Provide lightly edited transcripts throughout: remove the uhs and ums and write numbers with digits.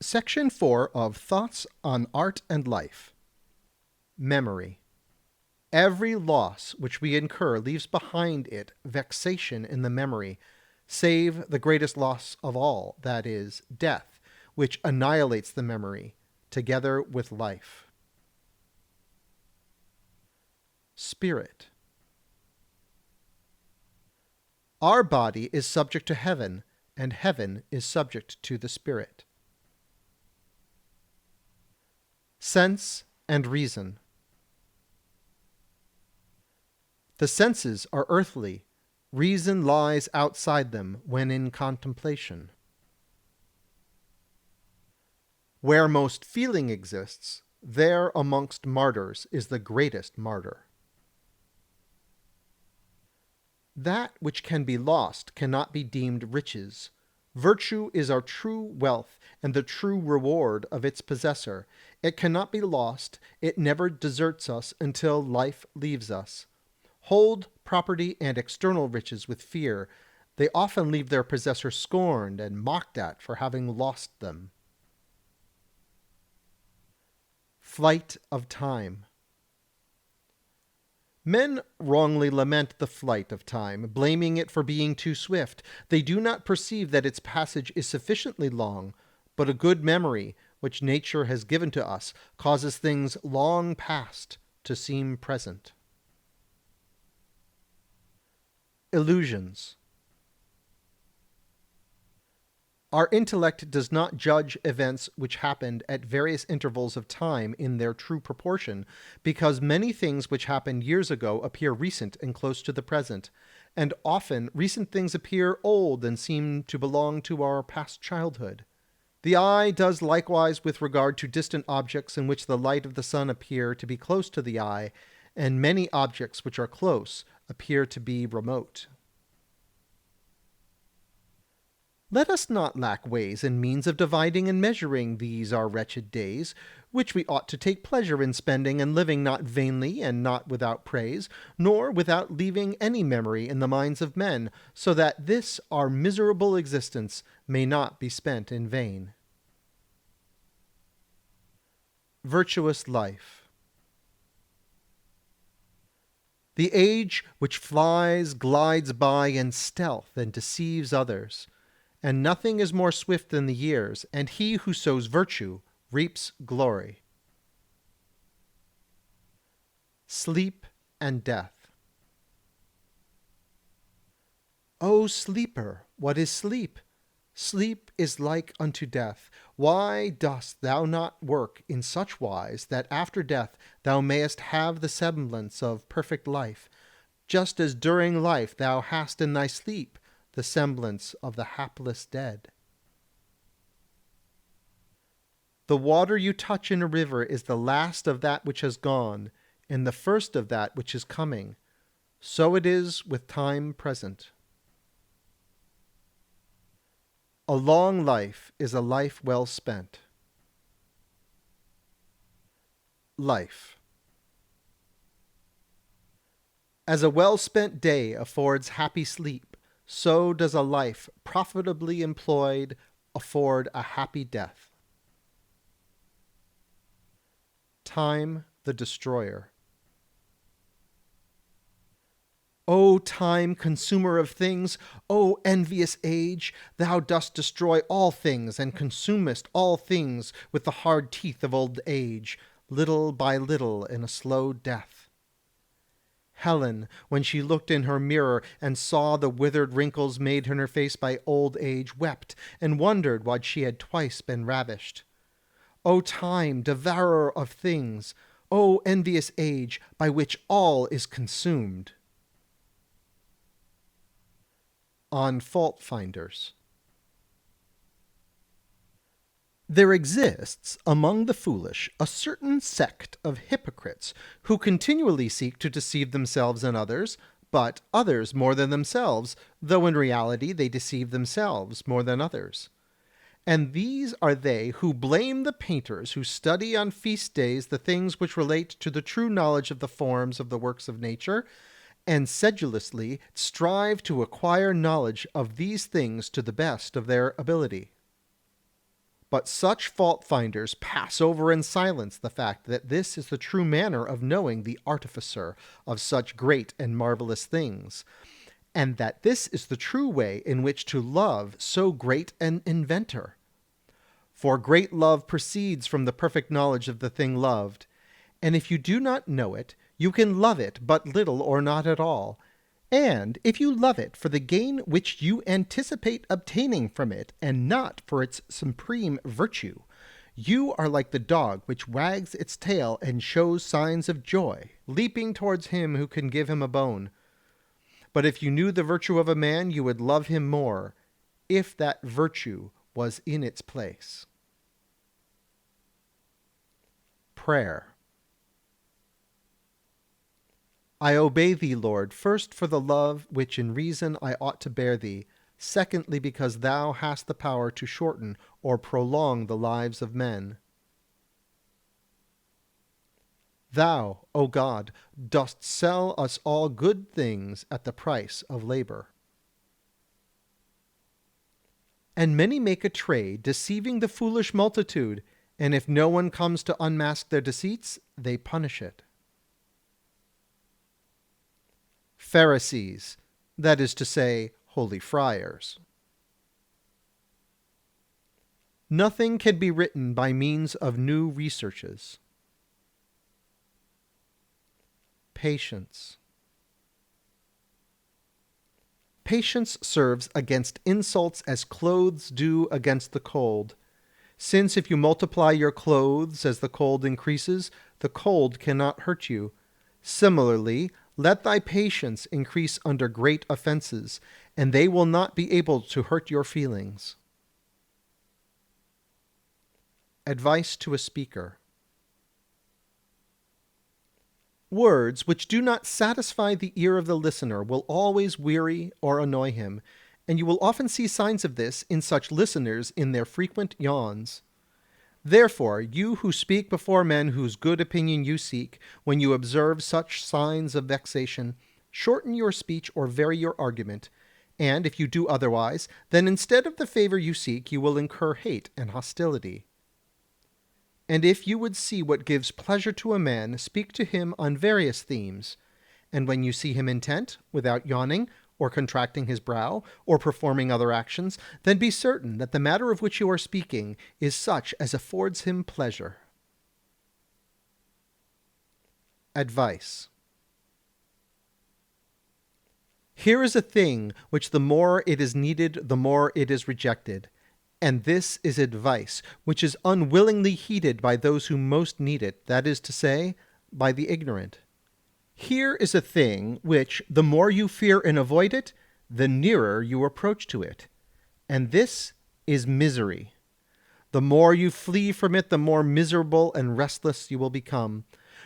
Section 4 of Thoughts on Art and Life. Memory. Every loss which we incur leaves behind it vexation in the memory, save the greatest loss of all, that is, death, which annihilates the memory, together with life. Spirit. Our body is subject to heaven, and heaven is subject to the spirit. Sense and reason. The senses are earthly, reason lies outside them when in contemplation. Where most feeling exists, there amongst martyrs is the greatest martyr. That which can be lost cannot be deemed riches. Virtue is our true wealth and the true reward of its possessor. It cannot be lost, it never deserts us until life leaves us. Hold property and external riches with fear. They often leave their possessor scorned and mocked at for having lost them. Flight of time. Men wrongly lament the flight of time, blaming it for being too swift. They do not perceive that its passage is sufficiently long, but a good memory, which nature has given to us, causes things long past to seem present. Illusions. Our intellect does not judge events which happened at various intervals of time in their true proportion, because many things which happened years ago appear recent and close to the present, and often recent things appear old and seem to belong to our past childhood. The eye does likewise with regard to distant objects in which the light of the sun appear to be close to the eye, and many objects which are close appear to be remote. Let us not lack ways and means of dividing and measuring these our wretched days, which we ought to take pleasure in spending and living not vainly and not without praise, nor without leaving any memory in the minds of men, so that this our miserable existence may not be spent in vain. Virtuous life. The age which flies glides by in stealth and deceives others. And nothing is more swift than the years, and he who sows virtue reaps glory. Sleep and death. O sleeper, what is sleep? Sleep is like unto death. Why dost thou not work in such wise that after death thou mayest have the semblance of perfect life, just as during life thou hast in thy sleep the semblance of the hapless dead? The water you touch in a river is the last of that which has gone, and the first of that which is coming. So it is with time present. A long life is a life well spent. Life. As a well-spent day affords happy sleep, so does a life profitably employed afford a happy death. Time the destroyer. O time, consumer of things, O envious age, thou dost destroy all things and consumest all things with the hard teeth of old age, little by little in a slow death. Helen, when she looked in her mirror and saw the withered wrinkles made in her face by old age, wept and wondered why she had twice been ravished. O time, devourer of things, O envious age, by which all is consumed. On fault finders. There exists among the foolish a certain sect of hypocrites who continually seek to deceive themselves and others, but others more than themselves, though in reality they deceive themselves more than others. And these are they who blame the painters who study on feast days the things which relate to the true knowledge of the forms of the works of nature, and sedulously strive to acquire knowledge of these things to the best of their ability. But such fault finders pass over in silence the fact that this is the true manner of knowing the artificer of such great and marvellous things, and that this is the true way in which to love so great an inventor. For great love proceeds from the perfect knowledge of the thing loved, and if you do not know it, you can love it but little or not at all. And if you love it for the gain which you anticipate obtaining from it, and not for its supreme virtue, you are like the dog which wags its tail and shows signs of joy, leaping towards him who can give him a bone. But if you knew the virtue of a man, you would love him more, if that virtue was in its place. Prayer. I obey thee, Lord, first for the love which in reason I ought to bear thee, secondly because thou hast the power to shorten or prolong the lives of men. Thou, O God, dost sell us all good things at the price of labour. And many make a trade, deceiving the foolish multitude, and if no one comes to unmask their deceits, they punish it. Pharisees, that is to say, holy friars. Nothing can be written by means of new researches. Patience. Patience serves against insults as clothes do against the cold. Since if you multiply your clothes as the cold increases, the cold cannot hurt you. Similarly, let thy patience increase under great offences, and they will not be able to hurt your feelings. Advice to a speaker. Words which do not satisfy the ear of the listener will always weary or annoy him, and you will often see signs of this in such listeners in their frequent yawns. Therefore, you who speak before men whose good opinion you seek, when you observe such signs of vexation, shorten your speech or vary your argument, and if you do otherwise, then instead of the favour you seek, you will incur hate and hostility. And if you would see what gives pleasure to a man, speak to him on various themes, and when you see him intent, without yawning, or contracting his brow, or performing other actions, then be certain that the matter of which you are speaking is such as affords him pleasure. Advice. Here is a thing which the more it is needed, the more it is rejected. And this is advice, which is unwillingly heeded by those who most need it, that is to say, by the ignorant. Here is a thing which, the more you fear and avoid it, the nearer you approach to it. And this is misery. The more you flee from it, the more miserable and restless you will become.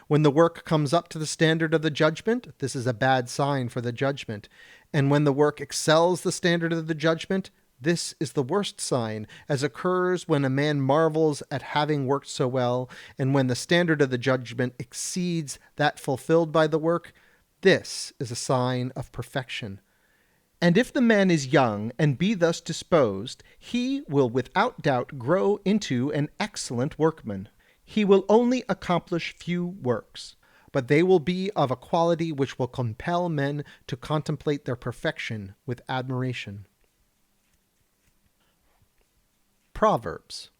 When the work comes up to the standard of the judgment, this is a bad sign for the judgment. And when the work excels the standard of the judgment, this is the worst sign, as occurs when a man marvels at having worked so well, and when the standard of the judgment exceeds that fulfilled by the work. This is a sign of perfection. And if the man is young and be thus disposed, he will without doubt grow into an excellent workman. He will only accomplish few works, but they will be of a quality which will compel men to contemplate their perfection with admiration. Proverbs.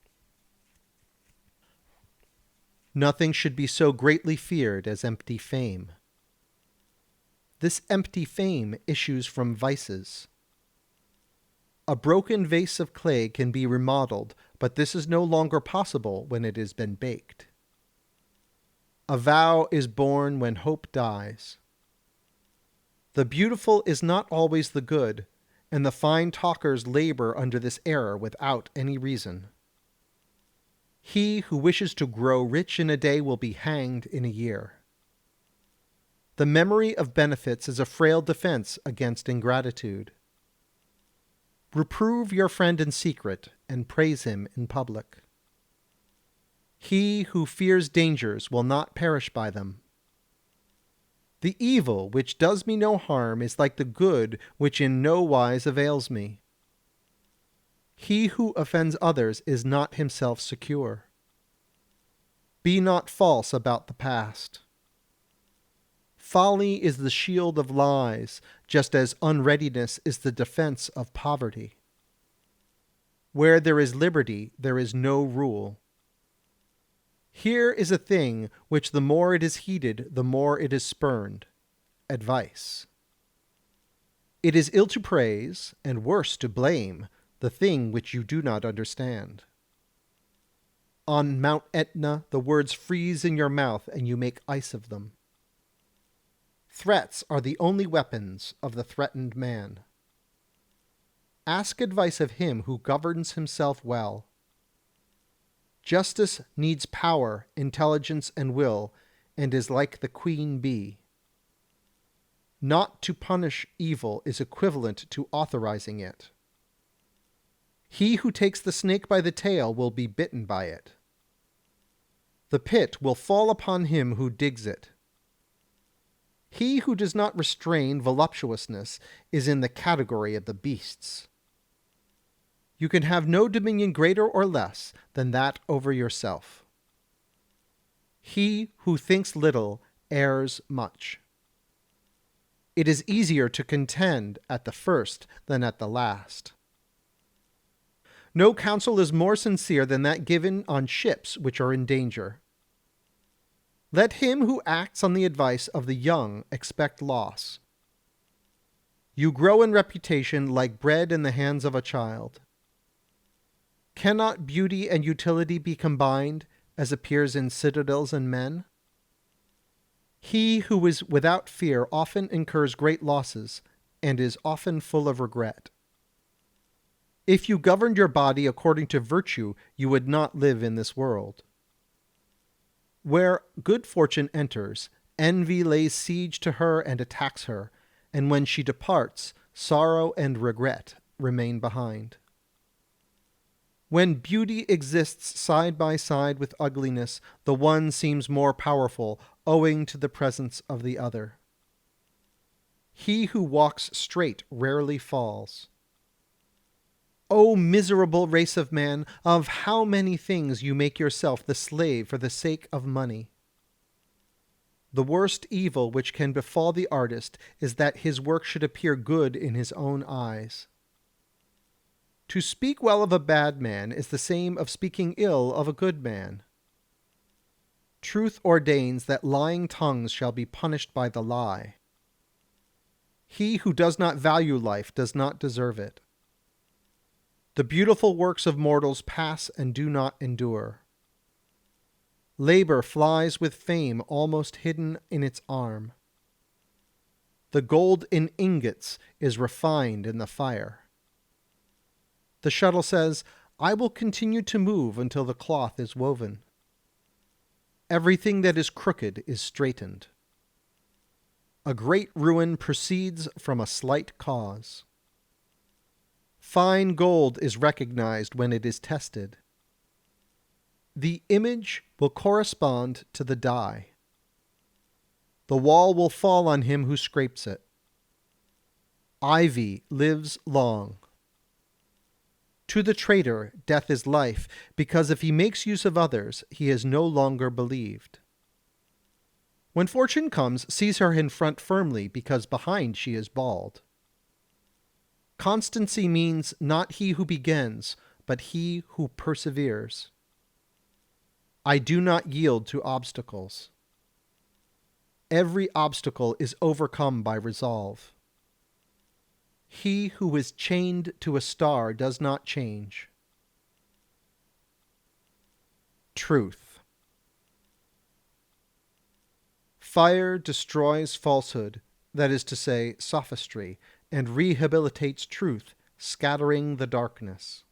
Nothing should be so greatly feared as empty fame. This empty fame issues from vices. A broken vase of clay can be remodeled, but this is no longer possible when it has been baked. A vow is born when hope dies. The beautiful is not always the good, and the fine talkers labor under this error without any reason. He who wishes to grow rich in a day will be hanged in a year. The memory of benefits is a frail defense against ingratitude. Reprove your friend in secret and praise him in public. He who fears dangers will not perish by them. The evil which does me no harm is like the good which in no wise avails me. He who offends others is not himself secure. Be not false about the past. Folly is the shield of lies, just as unreadiness is the defense of poverty. Where there is liberty, there is no rule. Here is a thing which the more it is heeded, the more it is spurned: advice. It is ill to praise, and worse to blame, the thing which you do not understand. On Mount Etna the words freeze in your mouth, and you make ice of them. Threats are the only weapons of the threatened man. Ask advice of him who governs himself well. Justice needs power, intelligence, and will, and is like the queen bee. Not to punish evil is equivalent to authorizing it. He who takes the snake by the tail will be bitten by it. The pit will fall upon him who digs it. He who does not restrain voluptuousness is in the category of the beasts. You can have no dominion greater or less than that over yourself. He who thinks little errs much. It is easier to contend at the first than at the last. No counsel is more sincere than that given on ships which are in danger. Let him who acts on the advice of the young expect loss. You grow in reputation like bread in the hands of a child. Cannot beauty and utility be combined, as appears in citadels and men? He who is without fear often incurs great losses, and is often full of regret. If you governed your body according to virtue, you would not live in this world. Where good fortune enters, envy lays siege to her and attacks her, and when she departs, sorrow and regret remain behind. When beauty exists side by side with ugliness, the one seems more powerful, owing to the presence of the other. He who walks straight rarely falls. O miserable race of man, of how many things you make yourself the slave for the sake of money. The worst evil which can befall the artist is that his work should appear good in his own eyes. To speak well of a bad man is the same of speaking ill of a good man. Truth ordains that lying tongues shall be punished by the lie. He who does not value life does not deserve it. The beautiful works of mortals pass and do not endure. Labor flies with fame almost hidden in its arm. The gold in ingots is refined in the fire. The shuttle says, I will continue to move until the cloth is woven. Everything that is crooked is straightened. A great ruin proceeds from a slight cause. Fine gold is recognized when it is tested. The image will correspond to the die. The wall will fall on him who scrapes it. Ivy lives long. To the traitor, death is life, because if he makes use of others, he is no longer believed. When fortune comes, seize her in front firmly, because behind she is bald. Constancy means not he who begins, but he who perseveres. I do not yield to obstacles. Every obstacle is overcome by resolve. He who is chained to a star does not change. Truth. Fire destroys falsehood, that is to say, sophistry, and rehabilitates truth, scattering the darkness.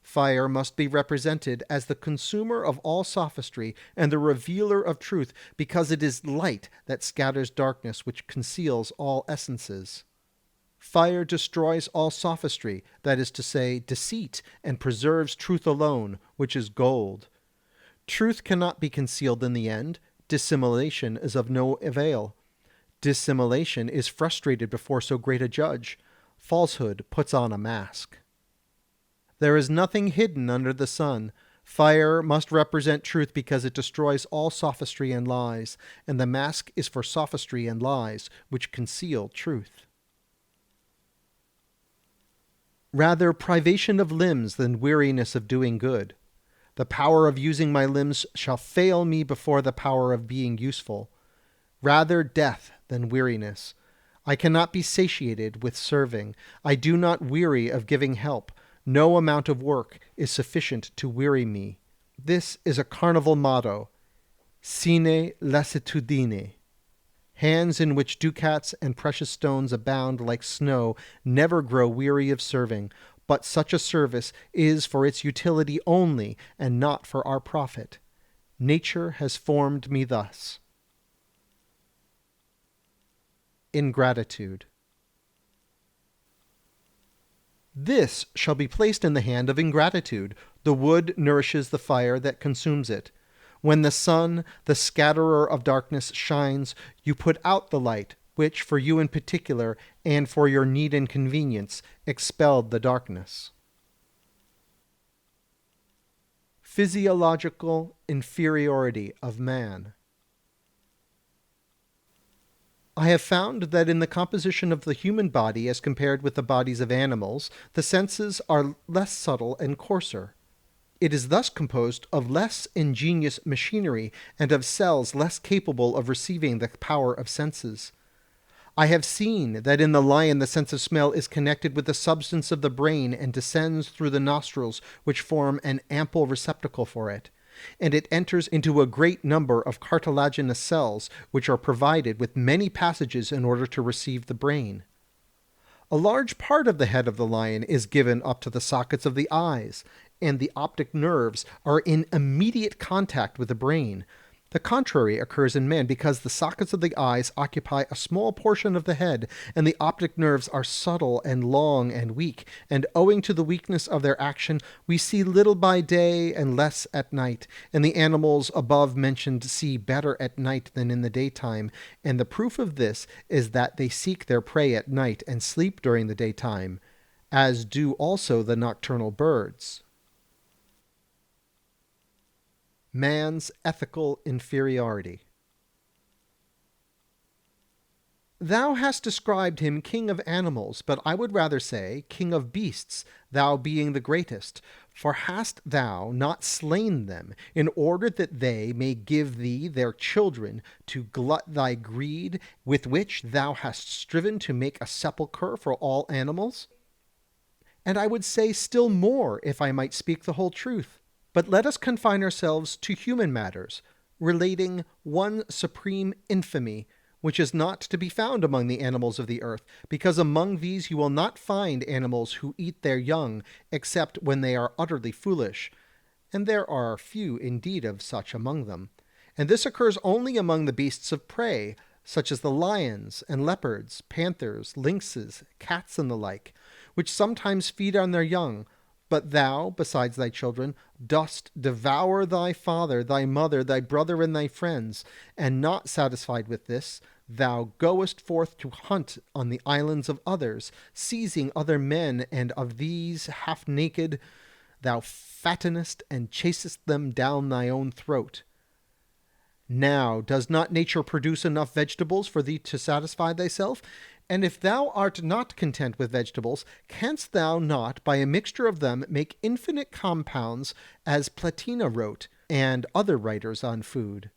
Fire must be represented as the consumer of all sophistry and the revealer of truth, because it is light that scatters darkness which conceals all essences. Fire destroys all sophistry, that is to say, deceit, and preserves truth alone, which is gold. Truth cannot be concealed in the end. Dissimulation is of no avail. Dissimulation is frustrated before so great a judge. Falsehood puts on a mask. There is nothing hidden under the sun. Fire must represent truth because it destroys all sophistry and lies, and the mask is for sophistry and lies, which conceal truth. Rather privation of limbs than weariness of doing good. The power of using my limbs shall fail me before the power of being useful. Rather death than weariness. I cannot be satiated with serving. I do not weary of giving help. No amount of work is sufficient to weary me. This is a carnival motto. Sine lassitudine. Hands in which ducats and precious stones abound like snow never grow weary of serving, but such a service is for its utility only and not for our profit. Nature has formed me thus. Ingratitude. This shall be placed in the hand of ingratitude. The wood nourishes the fire that consumes it. When the sun, the scatterer of darkness, shines, you put out the light, which, for you in particular, and for your need and convenience, expelled the darkness. Physiological inferiority of man. I have found that in the composition of the human body as compared with the bodies of animals, the senses are less subtle and coarser. It is thus composed of less ingenious machinery and of cells less capable of receiving the power of senses. I have seen that in the lion the sense of smell is connected with the substance of the brain and descends through the nostrils, which form an ample receptacle for it, and it enters into a great number of cartilaginous cells, which are provided with many passages in order to receive the brain. A large part of the head of the lion is given up to the sockets of the eyes, and the optic nerves are in immediate contact with the brain. The contrary occurs in man because the sockets of the eyes occupy a small portion of the head, and the optic nerves are subtle and long and weak, and owing to the weakness of their action, we see little by day and less at night, and the animals above mentioned see better at night than in the daytime, and the proof of this is that they seek their prey at night and sleep during the daytime, as do also the nocturnal birds. Man's ethical inferiority. Thou hast described him king of animals, but I would rather say king of beasts, thou being the greatest. For hast thou not slain them, in order that they may give thee their children to glut thy greed, with which thou hast striven to make a sepulchre for all animals? And I would say still more, if I might speak the whole truth. But let us confine ourselves to human matters, relating one supreme infamy, which is not to be found among the animals of the earth, because among these you will not find animals who eat their young, except when they are utterly foolish, and there are few indeed of such among them. And this occurs only among the beasts of prey, such as the lions and leopards, panthers, lynxes, cats, and the like, which sometimes feed on their young. But thou, besides thy children, dost devour thy father, thy mother, thy brother, and thy friends, and not satisfied with this, thou goest forth to hunt on the islands of others, seizing other men, and of these half naked thou fattenest and chasest them down thy own throat. Now, does not nature produce enough vegetables for thee to satisfy thyself? And if thou art not content with vegetables, canst thou not by a mixture of them make infinite compounds, as Platina wrote, and other writers on food?